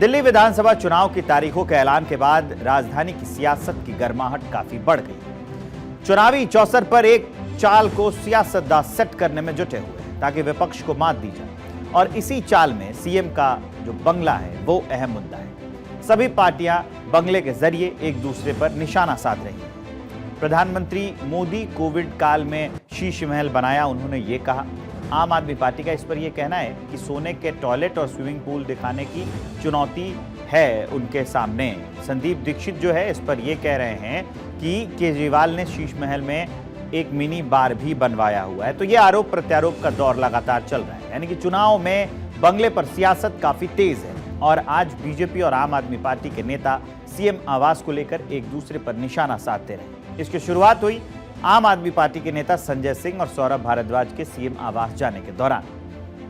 दिल्ली विधानसभा चुनाव की तारीखों के ऐलान के बाद राजधानी की सियासत की गर्माहट काफी बढ़ गई। चुनावी चौसर पर एक चाल को सियासतदान सेट करने में जुटे हुए हैं ताकि विपक्ष को मात दी जाए और इसी चाल में सीएम का जो बंगला है वो अहम मुद्दा है। सभी पार्टियां बंगले के जरिए एक दूसरे पर निशाना साध रही हैं। प्रधानमंत्री मोदी कोविड काल में शीश महल बनाया, उन्होंने ये कहा। आम आदमी पार्टी का इस पर यह कहना है कि सोने के टॉयलेट और स्विमिंग पूल दिखाने की चुनौती है उनके सामने। संदीप दीक्षित जो है इस पर यह कह रहे हैं कि केजरीवाल ने शीश महल में एक मिनी बार भी बनवाया हुआ है। तो यह आरोप प्रत्यारोप का दौर लगातार चल रहा है, यानी कि चुनाव में बंगले पर सियासत काफी तेज है। और आज बीजेपी और आम आदमी पार्टी के नेता सीएम आवास को लेकर एक दूसरे पर निशाना साधते रहे। इसकी शुरुआत हुई आम आदमी पार्टी के नेता संजय सिंह और सौरभ भारद्वाज के सीएम आवास जाने के दौरान।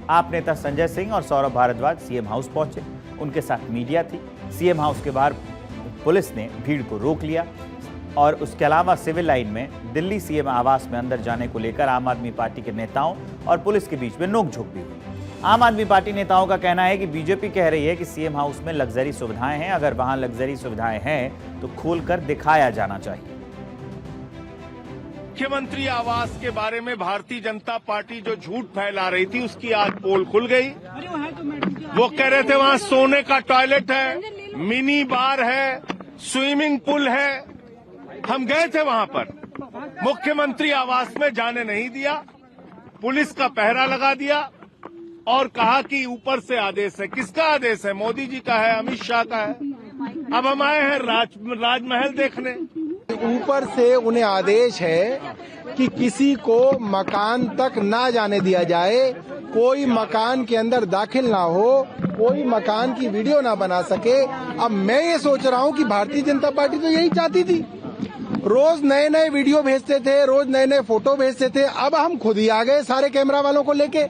आप नेता संजय सिंह और सौरभ भारद्वाज सीएम हाउस पहुंचे, उनके साथ मीडिया थी। सीएम हाउस के बाहर पुलिस ने भीड़ को रोक लिया और उसके अलावा सिविल लाइन में दिल्ली सीएम आवास में अंदर जाने को लेकर आम आदमी पार्टी के नेताओं और पुलिस के बीच में नोकझोंक भी हुई। आम आदमी पार्टी नेताओं का कहना है कि बीजेपी कह रही है कि सीएम हाउस में लग्जरी सुविधाएं हैं, अगर वहां लग्जरी सुविधाएं हैं तो खोलकर दिखाया जाना चाहिए। मुख्यमंत्री आवास के बारे में भारतीय जनता पार्टी जो झूठ फैला रही थी उसकी आज पोल खुल गई। वो कह रहे थे वहां सोने का टॉयलेट है, मिनी बार है, स्विमिंग पूल है। हम गए थे वहां पर, मुख्यमंत्री आवास में जाने नहीं दिया, पुलिस का पहरा लगा दिया और कहा कि ऊपर से आदेश है। किसका आदेश है? मोदी जी का है, अमित शाह का है। अब हम आए हैं राजमहल देखने। ऊपर से उन्हें आदेश है कि किसी को मकान तक ना जाने दिया जाए, कोई मकान के अंदर दाखिल ना हो, कोई मकान की वीडियो ना बना सके। अब मैं ये सोच रहा हूँ कि भारतीय जनता पार्टी तो यही चाहती थी, रोज नए नए वीडियो भेजते थे, रोज नए नए फोटो भेजते थे। अब हम खुद ही आ गए सारे कैमरा वालों को लेके।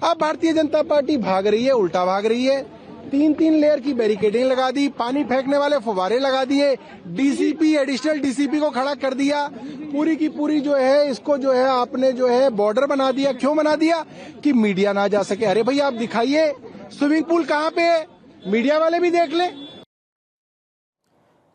अब भारतीय जनता पार्टी भाग रही है, उल्टा भाग रही है। 3-3 लेयर की बैरिकेडिंग लगा दी, पानी फेंकने वाले फुवारे लगा दिए, डीसीपी एडिशनल डीसीपी को खड़ा कर दिया। पूरी की पूरी जो है इसको जो है आपने जो है बॉर्डर बना दिया। क्यों बना दिया? कि मीडिया ना जा सके। अरे भाई आप दिखाइए स्विमिंग पूल कहाँ पे है, मीडिया वाले भी देख ले।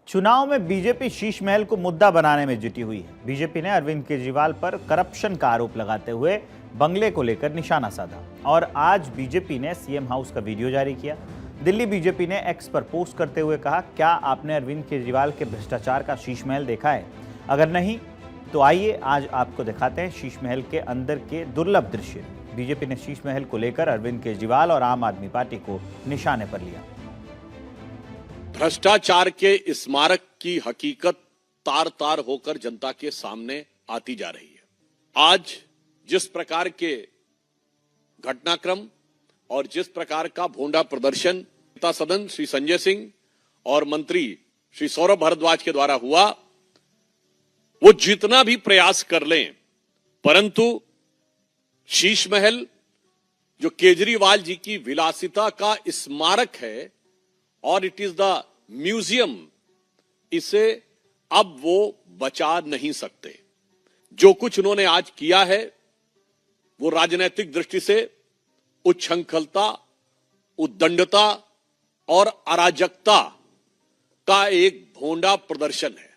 चुनाव में बीजेपी शीश महल को मुद्दा बनाने में जुटी हुई है। बीजेपी ने अरविंद केजरीवाल पर करप्शन का आरोप लगाते हुए बंगले को लेकर निशाना साधा और आज बीजेपी ने सीएम हाउस का वीडियो जारी किया। दिल्ली बीजेपी ने एक्स पर पोस्ट करते हुए कहा, क्या आपने अरविंद केजरीवाल के भ्रष्टाचार का शीश महल देखा है? अगर नहीं तो आइए आज आपको दिखाते हैं शीश महल के अंदर के दुर्लभ दृश्य। बीजेपी ने शीश महल को लेकर अरविंद केजरीवाल और आम आदमी पार्टी को निशाने पर लिया। भ्रष्टाचार के स्मारक की हकीकत तार तार होकर जनता के सामने आती जा रही है। आज जिस प्रकार के घटनाक्रम और जिस प्रकार का भोंडा प्रदर्शन नेता सदन श्री संजय सिंह और मंत्री श्री सौरभ भारद्वाज के द्वारा हुआ, वो जितना भी प्रयास कर लें, परंतु शीश महल जो केजरीवाल जी की विलासिता का स्मारक है और इट इज द म्यूजियम, इसे अब वो बचा नहीं सकते। जो कुछ उन्होंने आज किया है वो राजनीतिक दृष्टि से उच्छृंखलता, उद्दंडता और अराजकता का एक भोंडा प्रदर्शन है।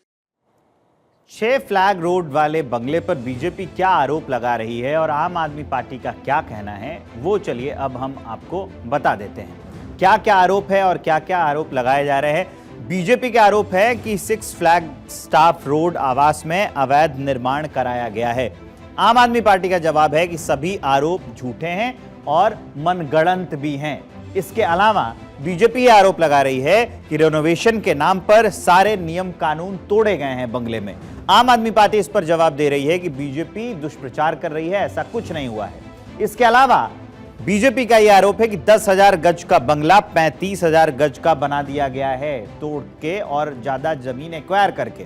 6 फ्लैग रोड वाले बंगले पर बीजेपी क्या आरोप लगा रही है और आम आदमी पार्टी का क्या कहना है, वो चलिए अब हम आपको बता देते हैं। क्या क्या आरोप है और क्या क्या आरोप लगाए जा रहे हैं। बीजेपी का आरोप है कि 6 फ्लैग स्टाफ रोड आवास में अवैध निर्माण कराया गया है। आम आदमी पार्टी का जवाब है कि सभी आरोप झूठे हैं और मनगढ़ंत भी हैं। इसके अलावा बीजेपी यह आरोप लगा रही है कि रेनोवेशन के नाम पर सारे नियम कानून तोड़े गए हैं बंगले में। आम आदमी पार्टी इस पर जवाब दे रही है कि बीजेपी दुष्प्रचार कर रही है, ऐसा कुछ नहीं हुआ है। इसके अलावा बीजेपी का यह आरोप है कि 10,000 गज का बंगला 35,000 गज का बना दिया गया है, तोड़ के और ज्यादा जमीन एक्वायर करके।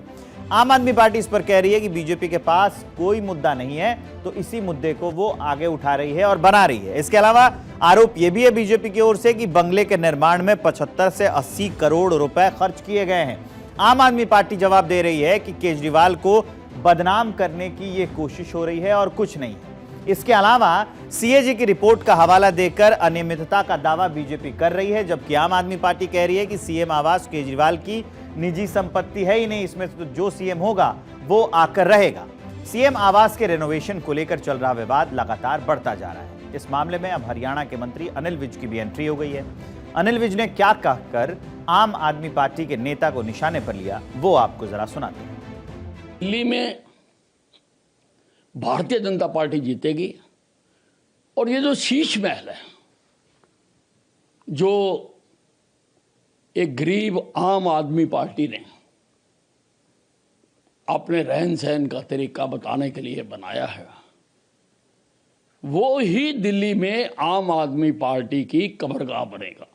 आम आदमी पार्टी इस पर कह रही है कि बीजेपी के पास कोई मुद्दा नहीं है, तो इसी मुद्दे को वो आगे उठा रही है और बना रही है। इसके अलावा आरोप यह भी है बीजेपी की ओर से कि बंगले के निर्माण में 75 से 80 करोड़ रुपए खर्च किए गए हैं। आम आदमी पार्टी जवाब दे रही है कि केजरीवाल को बदनाम करने की ये कोशिश हो रही है और कुछ नहीं है। इसके अलावा सीएजी की रिपोर्ट का हवाला देकर अनियमितता का दावा बीजेपी कर रही है, जबकि आम आदमी पार्टी कह रही है कि सीएम आवास केजरीवाल की निजी संपत्ति है ही नहीं, इसमें तो जो सीएम होगा वो आकर रहेगा। सीएम आवास के रेनोवेशन को लेकर चल रहा विवाद लगातार बढ़ता जा रहा है। इस मामले में अब हरियाणा के मंत्री अनिल विज की भी एंट्री हो गई है। अनिल विज ने क्या कहकर आम आदमी पार्टी के नेता को निशाने पर लिया, वो आपको जरा सुनाते हैं। दिल्ली में भारतीय जनता पार्टी जीतेगी और ये जो शीश महल है, जो एक गरीब आम आदमी पार्टी ने अपने रहन सहन का तरीका बताने के लिए बनाया है, वो ही दिल्ली में आम आदमी पार्टी की कब्रगाह बनेगा।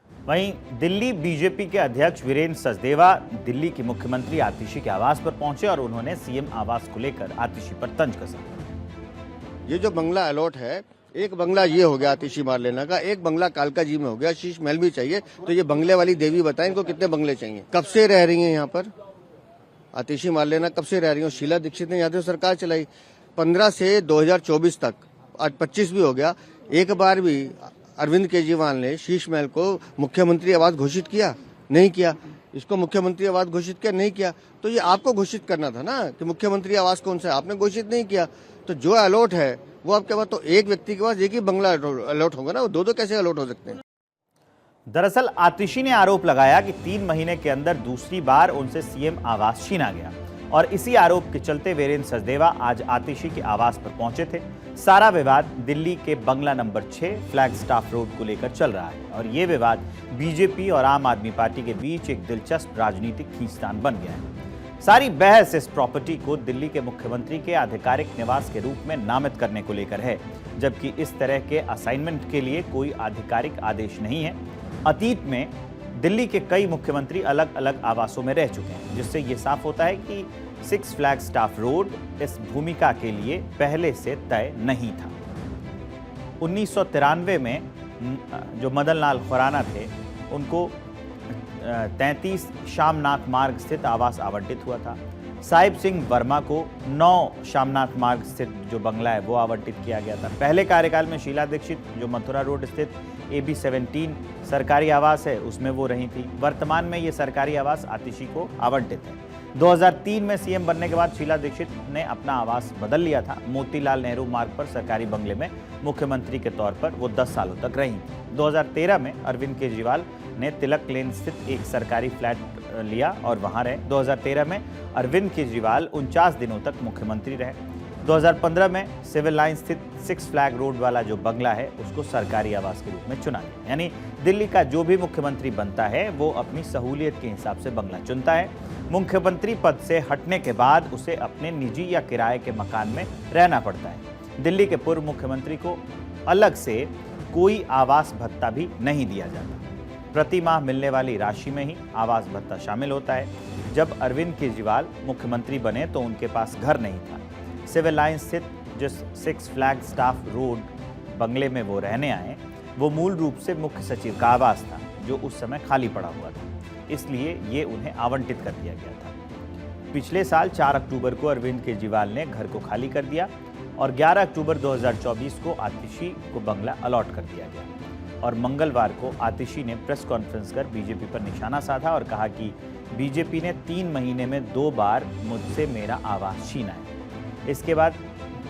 वहीं दिल्ली बीजेपी के अध्यक्ष वीरेंद्र सचदेवा दिल्ली की मुख्यमंत्री आतिशी के आवास पर पहुंचे और उन्होंने सीएम आवास को लेकर आतिशी पर तंज कसा। ये जो बंगला अलॉट है, एक बंगला ये हो गया आतिशी मारलेना का, एक बंगला कालका जी में हो गया, शीश महल भी चाहिए। तो ये बंगले वाली देवी बताएं इनको कितने बंगले चाहिए, कब से रह रही हैं यहाँ पर आतिशी मारलेना, कब से रह रही है। शीला दीक्षित ने यहाँ से सरकार चलाई 15 से 2024 तक, आज 25 भी हो गया, एक बार भी अरविंद केजरीवाल ने शीश महल को मुख्यमंत्री आवास घोषित किया? नहीं किया। इसको मुख्यमंत्री आवास घोषित किया? नहीं किया। तो ये आपको घोषित करना था ना कि मुख्यमंत्री आवास कौन सा है, आपने घोषित नहीं किया। तो जो अलॉट है वो आपके पास, तो एक व्यक्ति के पास एक ही बंगला अलॉट होगा ना, वो दो कैसे अलॉट हो सकते हैं। दरअसल आतिशी ने आरोप लगाया कि 3 महीने के अंदर दूसरी बार उनसे सीएम आवास छीना गया और इसी आरोप के चलते वीरेंद्र सचदेवा आज आतिशी के आवास पर पहुंचे थे। सारा विवाद दिल्ली के बंगला नंबर 6 फ्लैग स्टाफ रोड को लेकर चल रहा है और ये विवाद बीजेपी और आम आदमी पार्टी के बीच एक दिलचस्प राजनीतिक खींचतान बन गया है। सारी बहस इस प्रॉपर्टी को दिल्ली के मुख्यमंत्री के आधिकारिक निवास के रूप में नामित करने को लेकर है, जबकि इस तरह के असाइनमेंट के लिए कोई आधिकारिक आदेश नहीं है। अतीत में दिल्ली के कई मुख्यमंत्री अलग अलग आवासों में रह चुके हैं, जिससे ये साफ होता है कि 6 फ्लैग स्टाफ रोड इस भूमिका के लिए पहले से तय नहीं था। 1993 में जो मदन लाल खुराना थे, उनको 33 शामनाथ मार्ग स्थित आवास आवंटित हुआ था। साहिब सिंह वर्मा को 9 शामनाथ मार्ग स्थित जो बंगला है वो आवंटित किया गया था। पहले कार्यकाल में शीला दीक्षित जो मथुरा रोड स्थित AB 17 सरकारी आवास है उसमें वो रही थी। वर्तमान में ये सरकारी आवास आतिशी को आवंटित है। 2003 में सीएम बनने के बाद शीला दीक्षित ने अपना आवास बदल लिया था। मोतीलाल नेहरू मार्ग पर सरकारी बंगले में मुख्यमंत्री के तौर पर वो 10 सालों तक रही थी। 2013 में अरविंद केजरीवाल ने तिलक लेन स्थित एक सरकारी फ्लैट लिया और वहां रहे। 2013 में अरविंद केजरीवाल 49 दिनों तक मुख्यमंत्री रहे। 2015 में सिविल लाइन स्थित 6 फ्लैग रोड वाला जो बंगला है उसको सरकारी आवास के रूप में चुना गया। यानी दिल्ली का जो भी मुख्यमंत्री बनता है वो अपनी सहूलियत के हिसाब से बंगला चुनता है। मुख्यमंत्री पद से हटने के बाद उसे अपने निजी या किराए के मकान में रहना पड़ता है। दिल्ली के पूर्व मुख्यमंत्री को अलग से कोई आवास भत्ता भी नहीं दिया जाता। प्रति माह मिलने वाली राशि में ही आवास भत्ता शामिल होता है। जब अरविंद केजरीवाल मुख्यमंत्री बने तो उनके पास घर नहीं था। सिविल लाइन स्थित जिस 6 फ्लैग स्टाफ रोड बंगले में वो रहने आए, वो मूल रूप से मुख्य सचिव का आवास था जो उस समय खाली पड़ा हुआ था, इसलिए ये उन्हें आवंटित कर दिया गया था। पिछले साल 4 अक्टूबर को अरविंद केजरीवाल ने घर को खाली कर दिया और 11 अक्टूबर 2024 को आतिशी को बंगला अलॉट कर दिया गया और मंगलवार को आतिशी ने प्रेस कॉन्फ्रेंस कर बीजेपी पर निशाना साधा और कहा कि बीजेपी ने 3 महीने में 2 बार मुझसे मेरा आवास छीना है। इसके बाद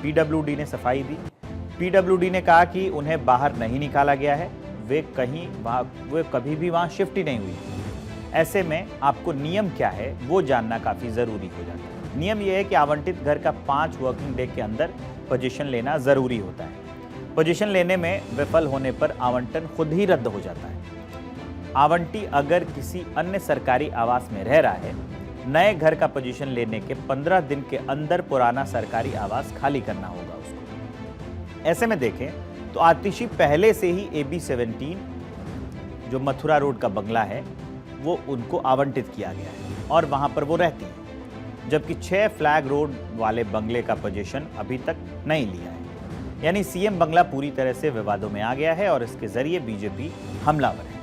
पीडब्ल्यूडी ने सफाई दी। पीडब्ल्यूडी ने कहा कि उन्हें बाहर नहीं निकाला गया है, वे कभी भी वहां शिफ्ट ही नहीं हुई। ऐसे में आपको नियम क्या है वो जानना काफी जरूरी हो जाता है। नियम यह है कि आवंटित घर का 5 वर्किंग डे के अंदर पोजीशन लेना जरूरी होता है। पोजीशन लेने में विफल होने पर आवंटन खुद ही रद्द हो जाता है। आवंटी अगर किसी अन्य सरकारी आवास में रह रहा है, नए घर का पोजीशन लेने के 15 दिन के अंदर पुराना सरकारी आवास खाली करना होगा उसको। ऐसे में देखें तो आतिशी पहले से ही AB 17 जो मथुरा रोड का बंगला है वो उनको आवंटित किया गया है और वहां पर वो रहती है, जबकि 6 फ्लैग रोड वाले बंगले का पोजीशन अभी तक नहीं लिया है। यानी सीएम बंगला पूरी तरह से विवादों में आ गया है और इसके जरिए बीजेपी हमलावर है।